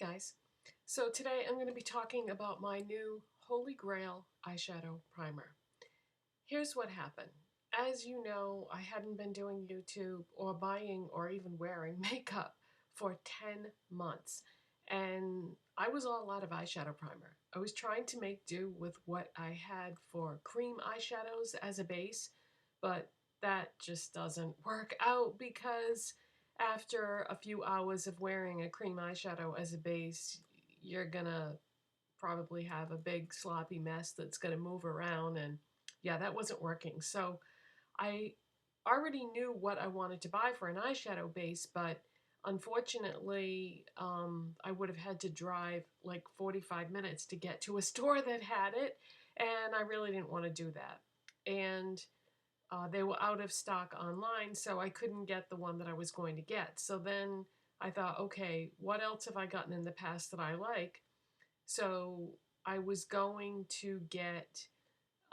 guys, so today I'm going to be talking about my new Holy Grail eyeshadow primer. Here's what happened. As you know, I hadn't been doing YouTube or buying or even wearing makeup for 10 months, and I was all out of eyeshadow primer. I was trying to make do with what I had for cream eyeshadows as a base, but that just doesn't work out because after a few hours of wearing a cream eyeshadow as a base, you're gonna probably have a big sloppy mess that's gonna move around, and yeah, that wasn't working. So I already knew what I wanted to buy for an eyeshadow base, but unfortunately, I would have had to drive like 45 minutes to get to a store that had it, and I really didn't want to do that. And they were out of stock online, so I couldn't get the one that I was going to get. So then I thought, okay, what else have I gotten in the past that I like? So I was going to get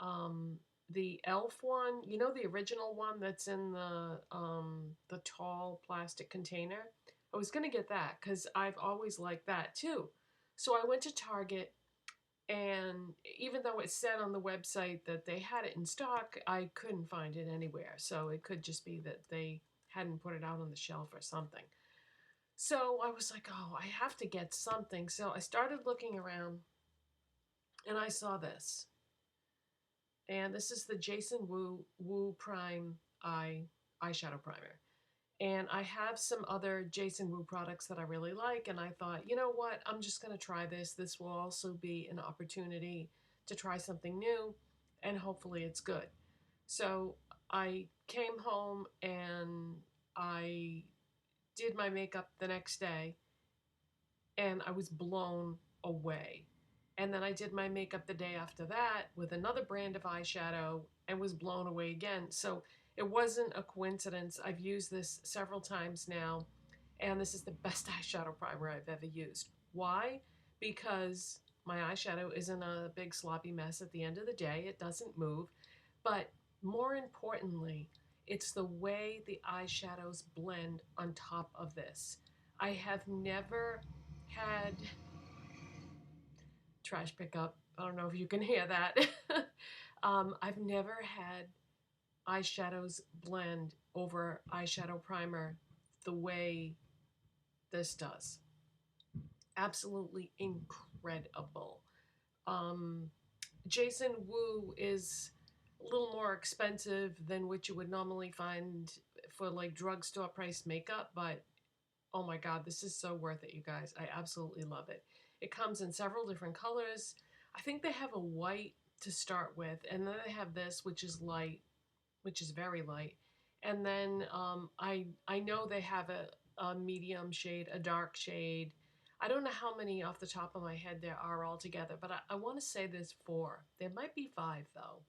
the e.l.f. one, you know, the original one that's in the tall plastic container. I was going to get that because I've always liked that too. So I went to Target, and even though it said on the website that they had it in stock, I couldn't find it anywhere. So it could just be that they hadn't put it out on the shelf or something. So I was like, oh, I have to get something. So I started looking around and I saw this. And this is the Jason Wu Prime eyeshadow primer. And I have some other Jason Wu products that I really like, and I thought, you know what, I'm just going to try this. This will also be an opportunity to try something new, and hopefully it's good. So I came home and I did my makeup the next day, and I was blown away. And then I did my makeup the day after that with another brand of eyeshadow and was blown away again. So it wasn't a coincidence. I've used this several times now, and this is the best eyeshadow primer I've ever used. Why? Because my eyeshadow isn't a big sloppy mess at the end of the day. It doesn't move. But more importantly, it's the way the eyeshadows blend on top of this. I have never had trash pickup. I don't know if you can hear that. I've never had eyeshadows blend over eyeshadow primer the way this does. Absolutely incredible. Um, Jason Wu is a little more expensive than what you would normally find for like drugstore price makeup, but oh my god, this is so worth it, you guys. I absolutely love it. It comes in several different colors. I think they have a white to start with, and then they have this, which is light, which is very light. And then I know they have a medium shade, a dark shade. I don't know how many off the top of my head there are altogether, but I want to say there's 4. There might be 5, though.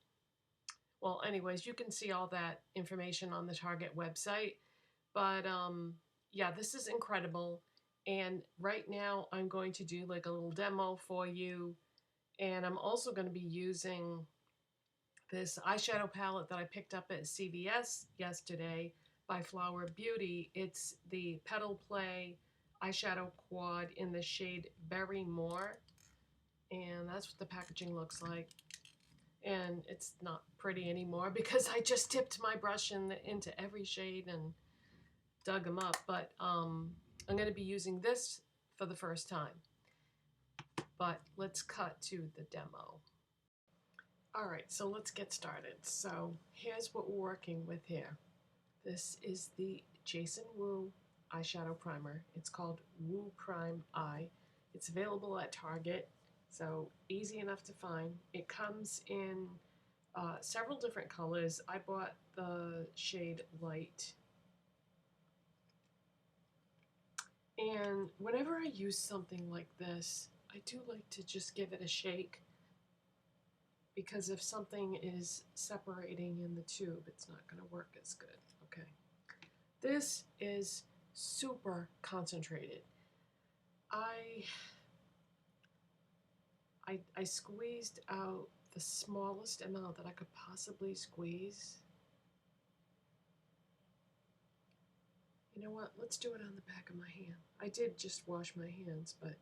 Well, anyways, you can see all that information on the Target website. But yeah, this is incredible. And right now I'm going to do like a little demo for you. And I'm also going to be using this eyeshadow palette that I picked up at CVS yesterday by Flower Beauty. It's the Petal Play Eyeshadow Quad in the shade Berry More. And that's what the packaging looks like. And it's not pretty anymore because I just dipped my brush into every shade and dug them up. But I'm going to be using this for the first time. But let's cut to the demo. Alright, so let's get started. So here's what we're working with here. This is the Jason Wu eyeshadow primer. It's called Wu Prime Eye. It's available at Target, so easy enough to find. It comes in several different colors. I bought the shade Light. And whenever I use something like this, I do like to just give it a shake, because if something is separating in the tube, it's not going to work as good. Okay. This is super concentrated. I squeezed out the smallest amount that I could possibly squeeze. You know what? Let's do it on the back of my hand. I did just wash my hands, but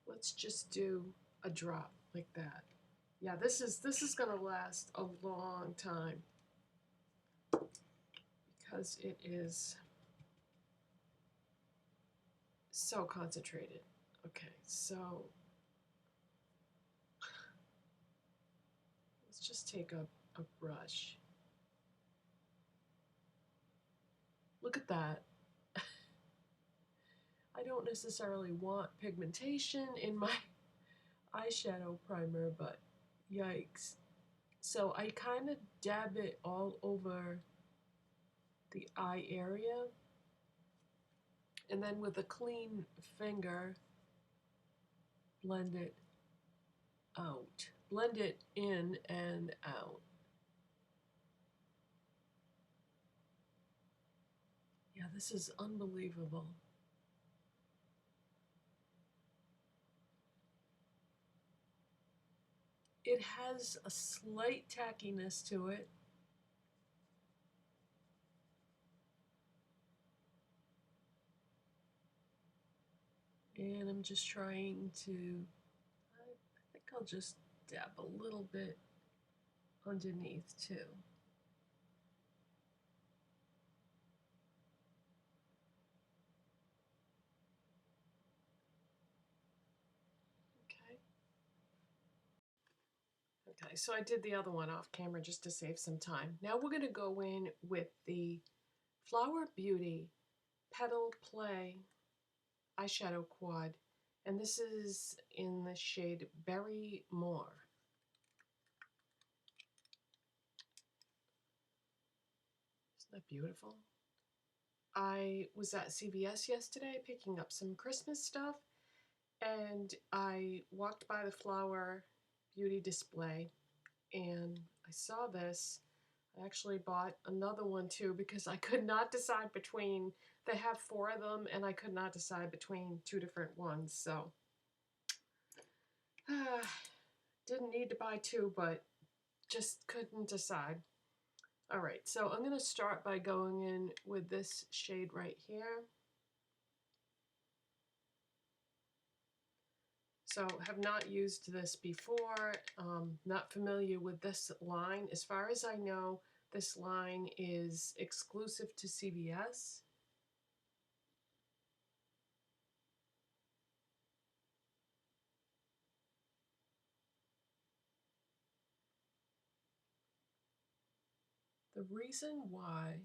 let's just do a drop like that. Yeah, this is gonna last a long time because it is so concentrated. Okay, so let's just take a brush. Look at that. I don't necessarily want pigmentation in my eyeshadow primer, but yikes. So I kind of dab it all over the eye area, and then with a clean finger, blend it out. Blend it in and out. Yeah, this is unbelievable. It has a slight tackiness to it. And I'm just trying to, I think I'll just dab a little bit underneath too. Okay. Okay, so I did the other one off camera just to save some time. Now we're gonna go in with the Flower Beauty Petal Play Eyeshadow Quad, and this is in the shade Berry More. Isn't that beautiful? I was at CVS yesterday picking up some Christmas stuff, and I walked by the Flower Beauty display, and I saw this. I actually bought another one too because I could not decide between, they have 4 of them, and I could not decide between 2 different ones, so didn't need to buy 2, but just couldn't decide. All right, so I'm gonna start by going in with this shade right here. So have not used this before, not familiar with this line. As far as I know, this line is exclusive to CVS. The reason why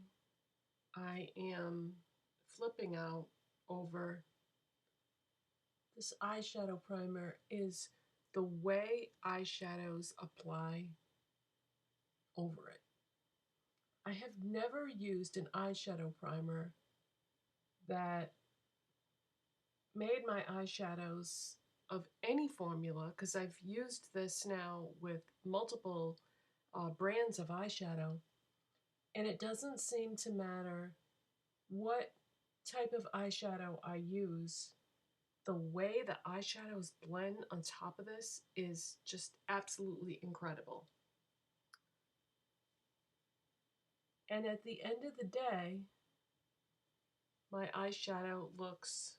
I am flipping out over this eyeshadow primer is the way eyeshadows apply over it. I have never used an eyeshadow primer that made my eyeshadows of any formula, because I've used this now with multiple brands of eyeshadow, and it doesn't seem to matter what type of eyeshadow I use. The way the eyeshadows blend on top of this is just absolutely incredible. And at the end of the day, my eyeshadow looks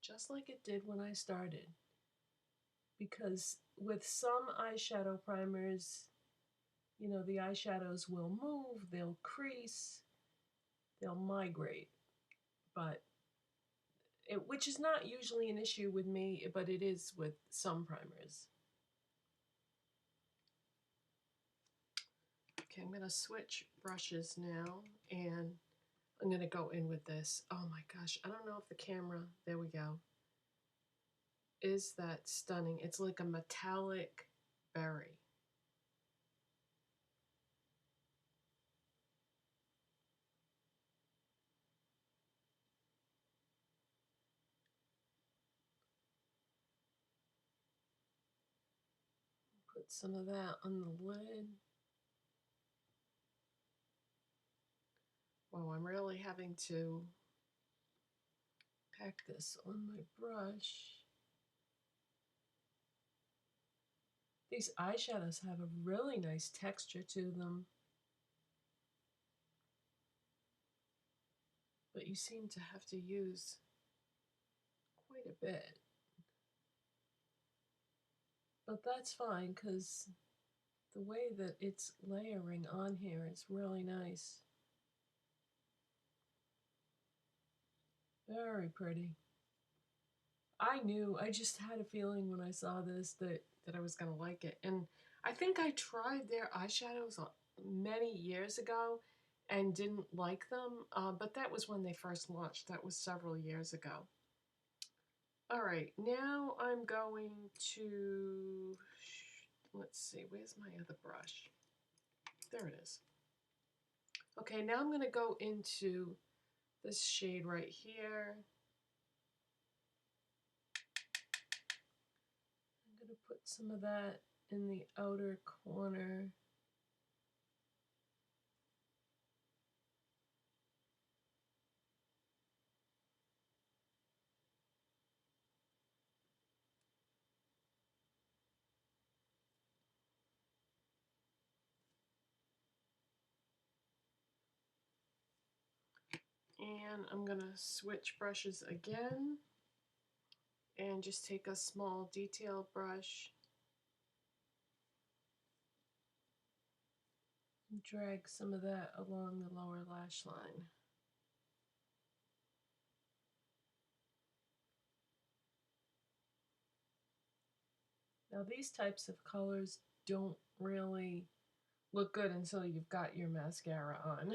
just like it did when I started. Because with some eyeshadow primers, you know, the eyeshadows will move, they'll crease, they'll migrate, but which is not usually an issue with me, but it is with some primers. Okay, I'm gonna switch brushes now, and I'm gonna go in with this. Oh my gosh, I don't know if the camera, there we go. Is that stunning? It's like a metallic berry. Put some of that on the lid. Wow, I'm really having to pack this on my brush. These eyeshadows have a really nice texture to them, but you seem to have to use quite a bit. But that's fine because the way that it's layering on here is really nice. Very pretty. I just had a feeling when I saw this that I was going to like it. And I think I tried their eyeshadows many years ago and didn't like them, but that was when they first launched. That was several years ago. All right, now I'm going to, let's see, where's my other brush? There it is. Okay, now I'm going to go into this shade right here. I'm going to put some of that in the outer corner. And I'm going to switch brushes again and just take a small detail brush and drag some of that along the lower lash line. Now these types of colors don't really look good until you've got your mascara on.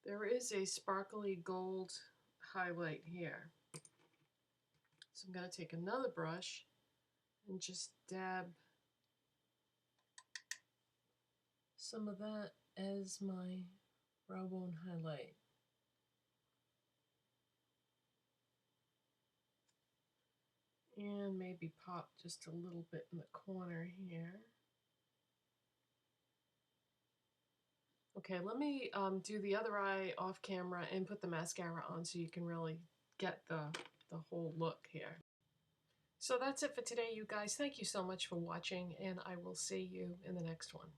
There is a sparkly gold highlight here. So I'm going to take another brush and just dab some of that as my brow bone highlight. And maybe pop just a little bit in the corner here. Okay, let me do the other eye off camera and put the mascara on so you can really get the whole look here. So that's it for today, you guys. Thank you so much for watching, and I will see you in the next one.